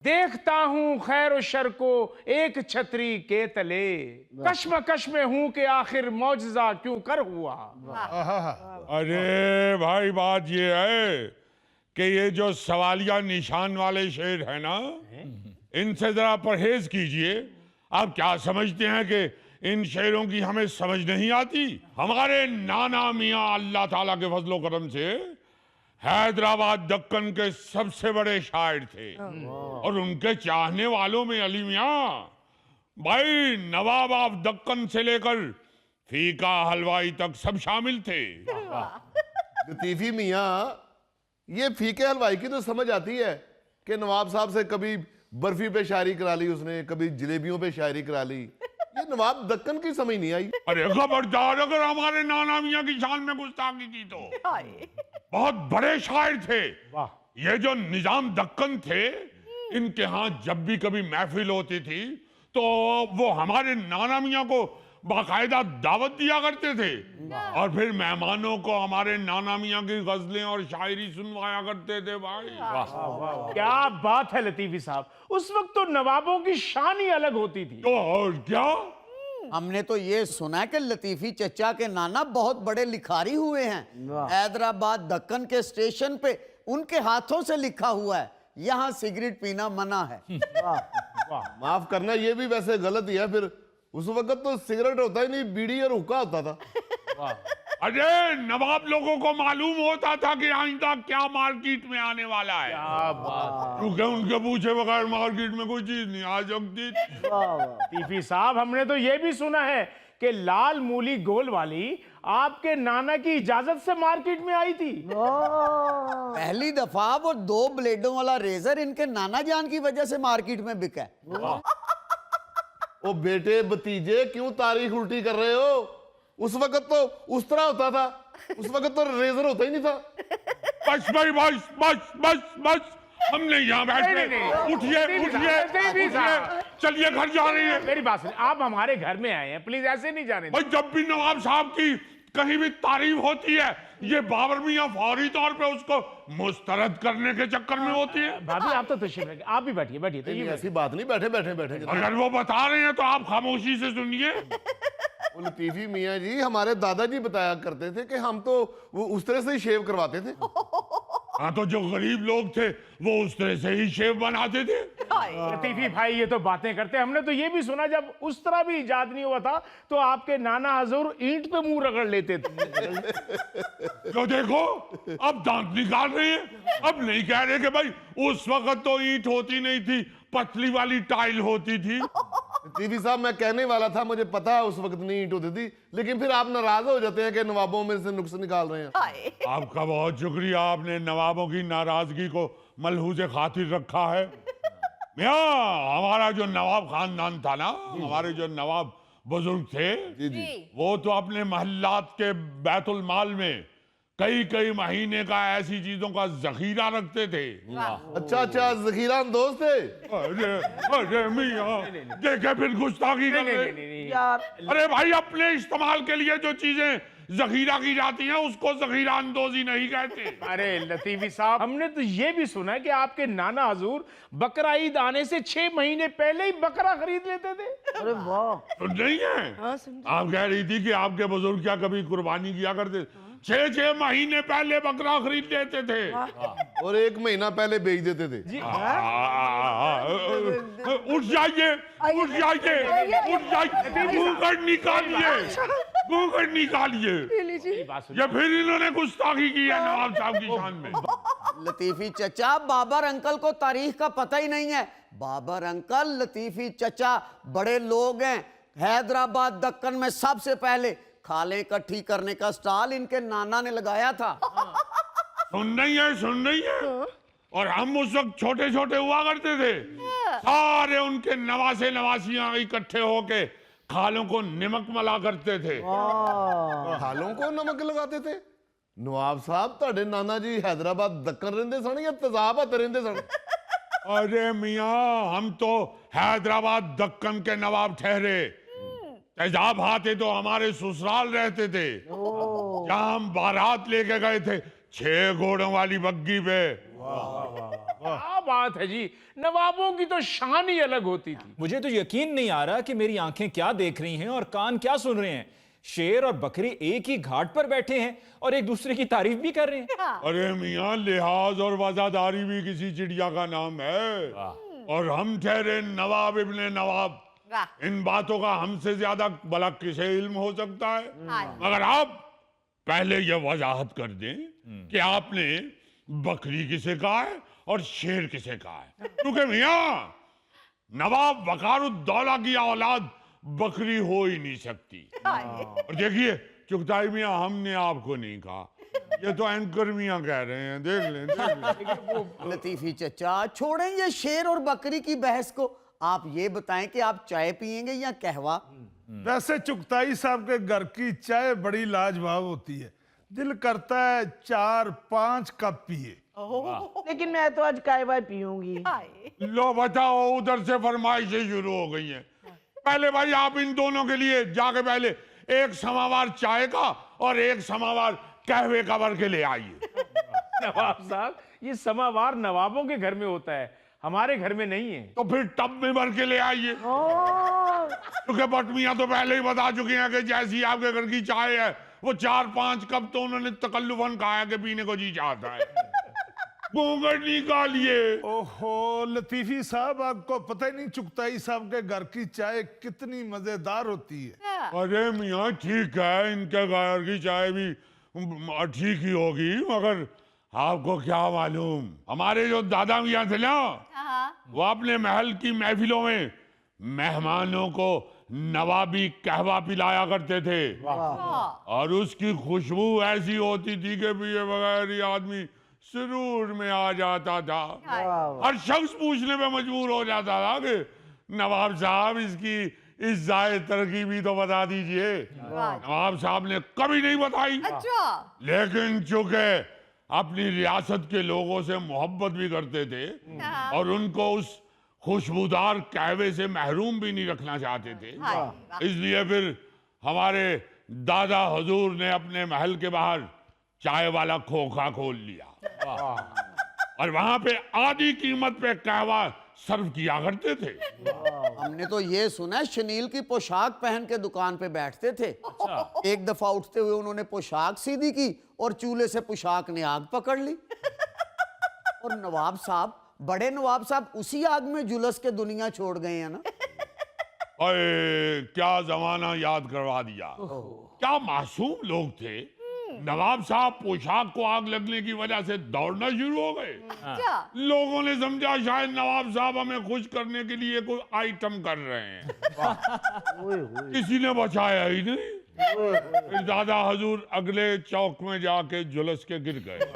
देखता हूँ खैर और शर को एक छतरी के तले, कश्मकश में हूँ कि आखिर मौजज़ा क्यों कर हुआ। अरे भाई, बात ये है कि ये जो सवालिया निशान वाले शेर है ना, इनसे जरा परहेज कीजिए। आप क्या समझते हैं कि इन शेरों की हमें समझ नहीं आती? हमारे नाना मियाँ अल्लाह ताला के फजलो करम से हैदराबाद दक्कन के सबसे बड़े शायर थे और उनके चाहने वालों में अली मियाँ भाई नवाब ऑफ दक्कन से लेकर फीका हलवाई तक सब शामिल थे। लतीफी मियाँ, ये फीके हलवाई की तो समझ आती है कि नवाब साहब से कभी बर्फी पे शायरी करा ली उसने, कभी जलेबियों पे शायरी करा ली। ये नवाब दक्कन की समझ नहीं आई। अरे खबरदार, अगर हमारे नाना मियाँ की शान में गुस्ताखी की तो बहुत बड़े शायर थे। ये जो निजाम दक्कन थे, इनके यहाँ जब भी कभी महफिल होती थी तो वो हमारे नाना मियाँ को बाकायदा दावत दिया करते थे और फिर मेहमानों को हमारे नाना मियाँ की गजलें और शायरी सुनवाया करते थे। भाई क्या बात है लतीफी साहब, उस वक्त तो नवाबों की शान ही अलग होती थी। तो और क्या, हमने तो ये सुना कि लतीफी चचा के नाना बहुत बड़े लिखारी हुए हैं। हैदराबाद दक्कन के स्टेशन पे उनके हाथों से लिखा हुआ है, यहाँ सिगरेट पीना मना है। माफ करना, ये भी वैसे गलत ही है। फिर उस वक्त तो सिगरेट होता ही नहीं, बीड़ी और हुक्का होता था। अरे नवाब लोगों को मालूम होता था कि आइंदा क्या मार्केट में आने वाला है, क्योंकि उनके पूछे बगैर मार्केट में कोई चीज नहीं आ सकती। लतीफी साहब, हमने तो ये भी सुना है कि लाल मूली गोल वाली आपके नाना की इजाजत से मार्केट में आई थी। पहली दफा वो 2 ब्लेडों वाला रेजर इनके नाना जान की वजह से मार्केट में बिका है। ओ बेटे भतीजे, क्यों तारीख उल्टी कर रहे हो? उस वक्त तो उस तरह होता था, उस वक्त तो रेजर होता ही नहीं था। बस भाई, बस बस बस बस, हम नहीं यहाँ बैठे। उठिए उठिए, चलिए घर जा रही है। मेरी बात सुनिए, आप हमारे घर में आए हैं, प्लीज ऐसे नहीं जाने भाई जब भी नवाब साहब की कहीं भी तारीफ होती है, ये बाबर मियाँ फौरी तौर पे उसको मुस्तरद करने के चक्कर में होती है। भाभी आप तो तशरीफ रखिए, आप भी बैठिए बैठिए। तो नहीं, ये ऐसी बात नहीं, बैठे बैठे बैठे। अगर वो बता रहे हैं तो आप खामोशी से सुनिए। वो लतीफी मियाँ जी, हमारे दादाजी बताया करते थे कि हम तो वो उस तरह से ही शेव करवाते थे। हाँ, तो जो गरीब लोग थे वो उस तरह से ही शेव बनाते थे। लतीफी भाई ये तो बातें करते हैं, हमने तो ये भी सुना जब उस तरह भी इजाद नहीं हुआ था तो आपके नाना हजूर ईंट पे मुंह रगड़ लेते थे। तो देखो, अब दांत निकाल रहे हैं। अब नहीं कह रहे कि भाई उस वक्त तो ईंट होती नहीं थी, पतली वाली टाइल होती थी। लतीफी साहब, मैं कहने वाला था, मुझे पता है उस वक्त नहीं ईंट होती थी, लेकिन फिर आप नाराज हो जाते हैं कि नवाबों में से नुक्स निकाल रहे हैं। आपका बहुत शुक्रिया, आपने नवाबों की नाराजगी को मलहूज़े खातिर रखा है। मियाँ, हमारा जो नवाब खानदान था ना, हमारे जो नवाब बुजुर्ग थे, वो तो अपने महल्लात के बैतुल माल में कई कई महीने का ऐसी चीजों का जखीरा रखते थे। अच्छा अच्छा, जखीरा अंदोज थे। अरे अरे मियाँ, देखे फिर गुस्ताखी कर रहे। अरे भाई, अपने इस्तेमाल के लिए जो चीजें जखीरा की जाती हैं उसको जखीरा अंदोजी नहीं कहते। अरे लतीफी साहब, हमने तो ये भी सुना है कि आपके नाना हजूर बकरा ईद आने से 6 महीने पहले ही बकरा खरीद लेते थे। अरे वाह, सुन रही हैं? आप कह रही थी कि आपके बुजुर्ग क्या कभी कुर्बानी किया करते? 6 महीने पहले बकरा खरीद लेते थे और 1 महीना पहले बेच देते थे। उठ जाइए, उठ जाइए, उठ जाइए, घूंघट निकालिए, घूंघट निकालिए। ये फिर इन्होंने गुस्ताखी की है नवाब साहब की शान में। लतीफी चचा, बाबर अंकल को तारीख का पता ही नहीं है। बाबर अंकल, लतीफी चचा बड़े लोग हैं। हैदराबाद दक्कन में सबसे पहले खाले इकट्ठी करने का स्टॉल इनके नाना ने लगाया था। सुन रही है, सुन रही है? और हम उस वक्त छोटे छोटे हुआ करते थे, सारे उनके नवासे नवासियां इकट्ठे होके खालों को नमक मला करते थे। खालों को नमक लगाते थे? नवाब साहब, ਤੁਹਾਡੇ नाना जी हैदराबाद दक्कन रहंदे सन या तेजाब रहंदे सन? अरे मियाँ, हम तो हैदराबाद दक्कन के नवाब ठहरे। तेजाब हाथे तो हमारे ससुराल रहते थे, जहाँ हम बारात लेके गए थे 6 घोड़ों वाली बग्गी पे। क्या बात है जी, नवाबों की तो शान ही अलग होती थी। मुझे तो यकीन नहीं आ रहा कि मेरी आंखें क्या देख रही हैं और कान क्या सुन रहे हैं। शेर और बकरी एक ही घाट पर बैठे हैं और एक दूसरे की तारीफ भी कर रहे हैं। अरे मियाँ, लिहाज और वफादारी भी किसी चिड़िया का नाम है। और हम ठहरे नवाब इब्ने नवाब। इन बातों का हमसे ज्यादा भला किसे इल्म हो सकता है? मगर आप पहले ये वजाहत कर दें कि आपने बकरी किसे कहा है और शेर किसे कहा है, क्योंकि मियाँ नवाब वकारुद्दौला की औलाद बकरी हो ही नहीं सकती। और देखिए चुगताई मियाँ, हमने आपको नहीं कहा, ये तो एंकर मियाँ कह रहे हैं। देख लें। लतीफी चचा, छोड़ें ये शेर और बकरी की बहस को। आप ये बताएं कि आप चाय पियेंगे या कहवा? वैसे चुगताई साहब के घर की चाय बड़ी लाजवाब होती है, दिल करता है 4-5 कप पिए। लेकिन मैं तो आज कहवा पीऊंगी। लो बताओ, उधर से फरमाइशें शुरू हो गई हैं। पहले भाई आप इन दोनों के लिए जाके पहले एक समावार चाय का और एक समावार कहवे का भर के ले आइए। नवाब साहब, ये समावार नवाबों के घर में होता है, हमारे घर में नहीं है। तो फिर टब में भर के ले आइए, क्योंकि बटमियां तो पहले ही बता चुकी हैं कि जैसी आपके घर की चाय है वो 4-5 कप तो उन्होंने तकल्लुफन कहा कि पीने को जी चाहता है। घूंघट निकालिए। ओहो लतीफी साहब, आपको पता ही नहीं चुगताई साहब के घर की चाय कितनी मजेदार होती है। अरे मियाँ ठीक है, इनके घर की चाय भी ठीक ही होगी, मगर आपको क्या मालूम, हमारे जो दादा मियाँ थे ना, वो अपने महल की महफिलों में मेहमानों को नवाबी कहवा पिलाया करते थे। और उसकी खुशबू ऐसी होती थी कि पिए बगैर ही आदमी सुरूर में आ जाता था। हर शख्स पूछने पे मजबूर हो जाता था कि नवाब साहब इसकी इस जाए तरकीब भी तो बता दीजिए। नवाब साहब ने कभी नहीं बताई। लेकिन चूंकि अपनी रियासत के लोगों से मोहब्बत भी करते थे और उनको उस खुशबूदार कहवे से महरूम भी नहीं रखना चाहते थे, इसलिए फिर हमारे दादा हुजूर ने अपने महल के बाहर चाय वाला खोखा खोल लिया और वहां पे आधी कीमत पे कहवा सर्व किया करते थे। हमने तो ये सुना है शनील की पोशाक पहन के दुकान पे बैठते थे। एक दफा उठते हुए उन्होंने पोशाक सीधी की और चूल्हे से पोशाक ने आग पकड़ ली। और नवाब साहब, बड़े नवाब साहब उसी आग में झुलस के दुनिया छोड़ गए हैं ना। अरे क्या जमाना याद करवा दिया, क्या मासूम लोग थे। नवाब साहब पोशाक को आग लगने की वजह से दौड़ना शुरू हो गए। लोगों ने समझा शायद नवाब साहब हमें खुश करने के लिए कोई आइटम कर रहे हैं। किसी ने बचाया ही नहीं। दादा हुजूर अगले चौक में जाके झुलस के गिर गए।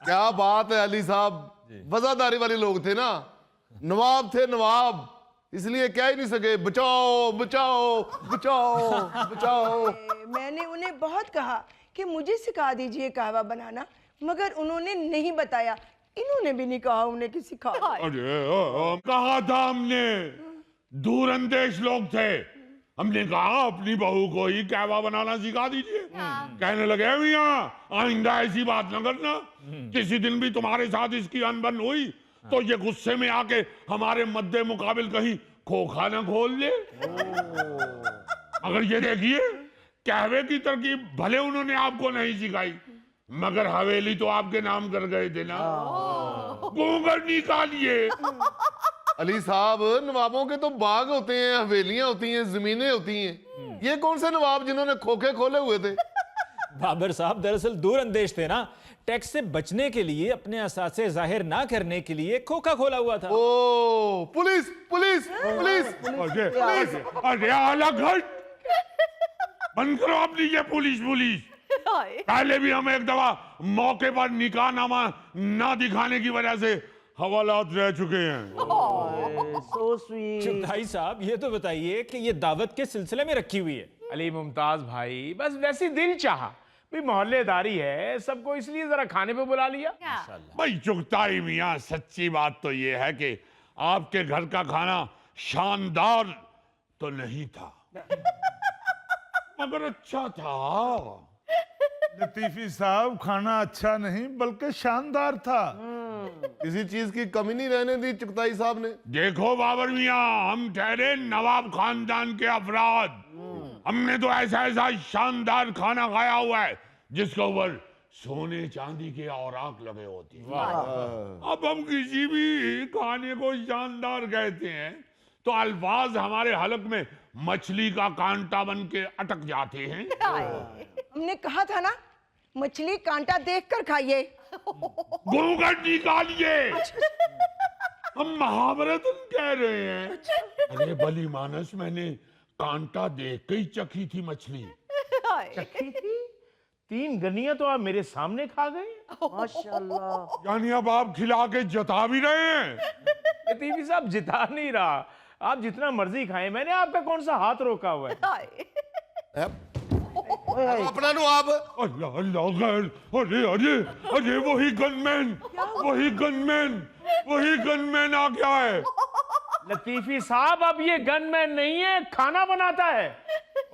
क्या बात है अली साहब, वफादारी वाले लोग थे ना, नवाब थे नवाब, इसलिए कह ही नहीं सके बचाओ बचाओ बचाओ बचाओ। मैंने उन्हें बहुत कहा कि मुझे सिखा दीजिए कहवा बनाना, मगर उन्होंने नहीं बताया। इन्होंने भी नहीं कहा उन्हें कि सिखा। अरे कहा था हमने, दूर अंदेश लोग थे, हमने कहा अपनी बहू को ही कहवा बनाना सिखा दीजिए। कहने लगे मियाँ आइंदा ऐसी बात न करना, किसी दिन भी तुम्हारे साथ इसकी अनबन हुई तो ये गुस्से में आके हमारे मद्दे मुकाबिल कहीं खोखा न खोल ले। अगर ये देखिए, कहवे की तरकीब भले उन्होंने आपको नहीं सिखाई, मगर हवेली तो आपके नाम कर गए थे ना। घूंघट निकालिए। अली साहब, नवाबों के तो बाग होते हैं, हवेलियां होती हैं, जमीनें होती हैं। ये कौन से नवाब जिन्होंने खोखे खोले हुए थे? बाबर साहब दरअसल दूर अंदेश थे ना, टैक्स से बचने के लिए, अपने असासे जाहिर ना करने के लिए खोखा खोला हुआ था। ओ पुलिस पुलिस पुलिस अरे अलग हट, बंद करो अपनी ये पुलिस पुलिस। पहले भी हम एक दफा मौके पर निकाहनामा ना दिखाने की वजह से हवालात रह चुके हैं। So sweet. चुगताई साहब ये तो बताइए कि ये दावत के सिलसिले में रखी हुई है? अली मुमताज भाई, बस वैसी दिल चाहा, भाई मोहल्लेदारी है, सबको इसलिए जरा खाने पे बुला लिया। भाई चुगताई मियाँ, सच्ची बात तो ये है कि आपके घर का खाना शानदार तो नहीं था, मगर अच्छा था। लतीफी साहब, खाना अच्छा नहीं बल्कि शानदार था। किसी चीज की कमी नहीं रहने दी चुगताई साहब ने। देखो बाबर मियाँ, हम ठहरे नवाब खानदान के अफराद, हमने तो ऐसा ऐसा शानदार खाना खाया हुआ है जिसके ऊपर सोने चांदी के औराक लगे होते हैं। अब हम किसी भी खाने को शानदार कहते हैं तो अल्फाज हमारे हलक में मछली का कांटा बन के अटक जाते हैं। हमने कहा था ना, मछली कांटा देखकर खाइए। घूंघट निकालिए, हम महाभारत कह रहे हैं। अरे बली मानस, मैंने कांटा देख के ही चखी थी मछली। चखी थी? 3 गनियां तो आप मेरे सामने खा गए। माशाल्लाह। यानी अब आप खिला के जता भी रहे हैं। लतीफी साहब, जिता नहीं रहा, आप जितना मर्जी खाएं, मैंने आपका कौन सा हाथ रोका हुआ है। अपना नु आप अल्लाह अल्लाह खैर। अरे अरे अरे वही गनमैन आ गया है। लतीफी साहब, अब ये गनमैन नहीं है, खाना बनाता है।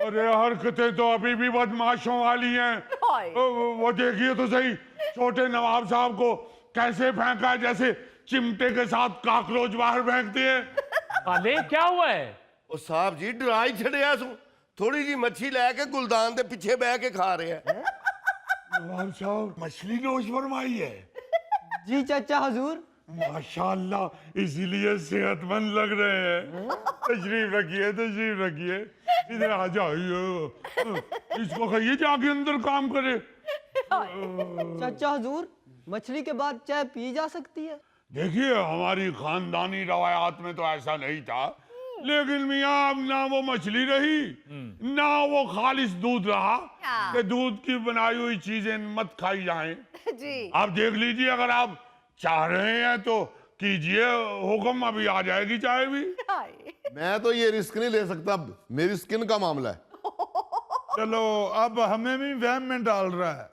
अरे हरकतें तो अभी भी बदमाशों वाली हैं। वो देखिए तो सही, छोटे नवाब साहब को कैसे फेंका है, जैसे चिमटे के साथ काकरोच बाहर फेंकते हैं। अरे क्या हुआ है? ਉਹ ਸਾਹਿਬ ਜੀ ਡਰਾ ਹੀ ਛੜਿਆ ਸੂ ਥੋੜੀ ਜੀ ਮੱਛੀ ਲੈ ਕੇ ਗੁਲਦਾਨ ਦੇ ਪਿੱਛੇ ਬਹਿ ਕੇ ਖਾ ਰਿਹਾ नवाब साहब मछली नोश फरमाई है। जी चाचा हुजूर। माशाल्लाह, इसीलिए सेहतमंद लग रहे हैं। तशरीफ रखिए, तशरीफ रखिए, इधर आ जाइए। इसको कहिए जाके अंदर काम करे। चाचा हुजूर, मछली के बाद चाय पी जा सकती है? देखिए, हमारी खानदानी रवायात में तो ऐसा नहीं था, लेकिन मियाँ अब ना वो मछली रही ना वो खालिस दूध रहा कि दूध की बनाई हुई चीजें मत खाई जाएं। जी आप देख लीजिए, अगर आप चाह रहे हैं तो कीजिए हुक्म, अभी आ जाएगी चाय भी। मैं तो ये रिस्क नहीं ले सकता, मेरी स्किन का मामला है। चलो, अब हमें भी वहम में डाल रहा है।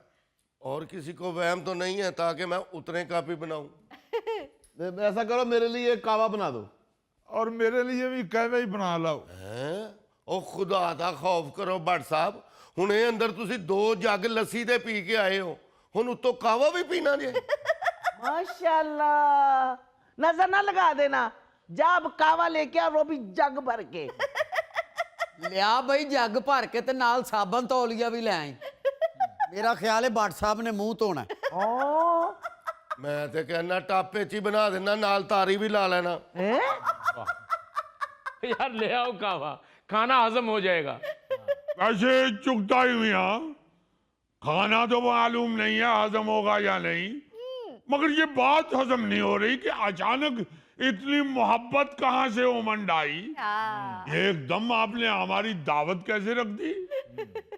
और किसी को वहम तो नहीं है ताकि मैं उतने काफी बनाऊं। ऐसा करो, मेरे लिए एक कावा बना दो। और मेरे लिए भी कहवे ही बना लाओ। हैं ਉਹ ਖੁਦਾ ਦਾ ਖੌਫ ਕਰੋ ਭੱਟ ਸਾਹਿਬ, ਹੁਣੇ ਅੰਦਰ ਤੁਸੀਂ 2 ਜੱਗ ਲੱਸੀ ਦੇ ਪੀ ਕੇ ਆਏ ਹੋ, ਹੁਣ ਉੱਤੋਂ ਕਾਵਾ ਵੀ ਪੀਣਾ ਜੇ। माशाल्लाह, नजर ना लगा देना, जब कावा लेके आ वो भी जग भर के। लिया भाई जग भर के ते नाल साबन तौलिया भी ले आई। मेरा ख्याल है भट्ट साहब ने मुंह धोना है। ओ ਮੈਂ ਤੇ ਕਹਿੰਦਾ ਟਾਪੇ 'ਚ ਹੀ ਬਣਾ ਦੇਣਾ, ਨਾਲ ਤਾਰੀ ਵੀ ਲਾ ਲੈਣਾ। यार ले आओ कावा, खाना हजम हो जाएगा। वैसे चुगता ही मियाँ, खाना तो मालूम नहीं है हजम होगा या नहीं, मगर ये बात हजम नहीं हो रही कि अचानक इतनी मोहब्बत कहाँ से उमंड आई। एकदम आपने हमारी दावत कैसे रख दी?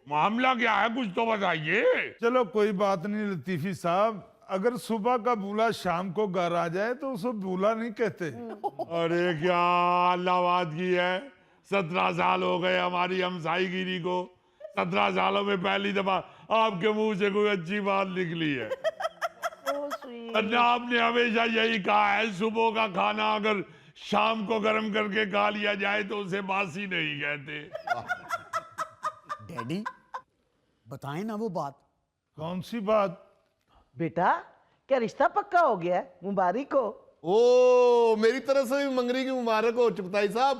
मामला क्या है, कुछ तो बताइए। चलो कोई बात नहीं लतीफी साहब, अगर सुबह का बूला शाम को घर आ जाए तो उसे बूला नहीं कहते। अरे क्या अल्लाहवाद की है, 17 साल हो गए हमारी हमसाईगिरी को, 17 सालों में पहली दफा आपके मुंह से कोई अच्छी बात निकली है। वरना आपने हमेशा यही कहा है, सुबह का खाना अगर शाम को गर्म करके खा लिया जाए तो उसे बासी नहीं कहते। डैडी, बताएं ना वो बात। कौन सी बात? बेटा, क्या रिश्ता पक्का हो गया है? मुबारक हो। ओ, मेरी तरफ से भी मंगनी की मुबारक हो चुगताई साहब,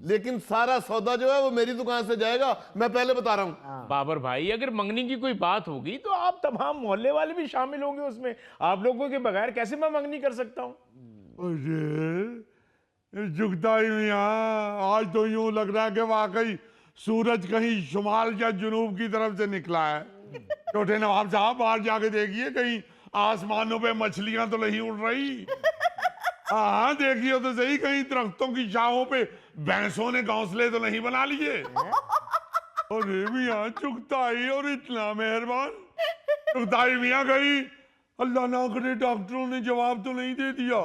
लेकिन सारा सौदा जो है वो मेरी दुकान से जाएगा, मैं पहले बता रहा हूँ। बाबर भाई, अगर मंगनी की कोई बात होगी तो आप तमाम मोहल्ले वाले भी शामिल होंगे उसमें। आप लोगों के बगैर कैसे मैं मंगनी कर सकता हूँ? अरे जुगता ही मियाँ, आज तो यूं लग रहा है कि वाकई सूरज कहीं शुमाल या जुनूब की तरफ से निकला है। छोटे नवाब साहब, बाहर जाके देखिए, कहीं आसमानों पे मछलियां तो नहीं उड़ रही। हाँ, देखिए तो सही, कहीं दरख्तों की शाहों पे भैंसों ने घोंसले तो नहीं बना लिए। अरे मियाँ चुगताई, और इतना मेहरबान चुगताई मियाँ, कहीं अल्लाह ना करे डॉक्टरों ने जवाब तो नहीं दे दिया।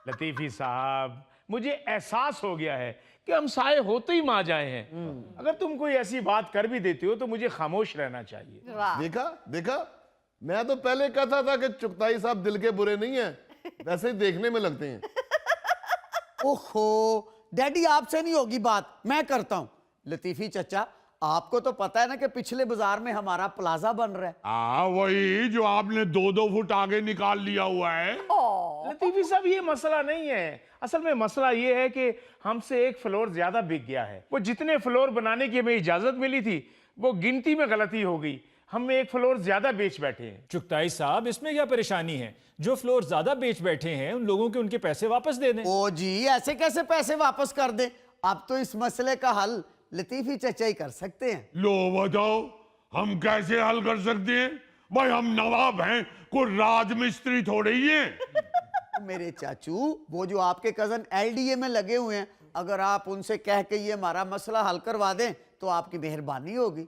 लतीफी साहब, मुझे एहसास हो गया है कि हम साए होते ही मां जाए हैं। अगर तुम कोई ऐसी बात कर भी देते हो तो मुझे खामोश रहना चाहिए। देखा देखा, मैं तो पहले कहता था कि चुगताई साहब दिल के बुरे नहीं हैं, वैसे ही देखने में लगते हैं। ओहो, डैडी आपसे नहीं होगी बात, मैं करता हूं। लतीफी चचा, आपको तो पता है ना कि पिछले बाजार में हमारा प्लाजा बन रहा है। वही जो आपने 2-2 फुट आगे निकाल लिया हुआ है। लतीफी साहब ये मसला नहीं है, असल में मसला ये है कि हमसे एक फ्लोर ज्यादा बिक गया है। वो जितने फ्लोर बनाने की हमें इजाजत मिली थी वो गिनती में गलती हो गई, हम एक फ्लोर ज्यादा बेच बैठे हैं। चुगताई साहब, इसमें क्या परेशानी है? जो फ्लोर ज्यादा बेच बैठे हैं उन लोगों के उनके पैसे वापस दे दें। ओ जी, ऐसे कैसे पैसे वापस कर दें? अब तो इस मसले का हल लतीफी चचा ही कर सकते हैं। लो बताओ, हम कैसे हल कर सकते हैं? भाई हम नवाब हैं, कोई राजमिस्त्री थोड़े ही हैं। मेरे चाचू, वो जो आपके कजन एलडीए में लगे हुए हैं, अगर आप उनसे कह के ये हमारा मसला हल करवा दें तो आपकी मेहरबानी होगी।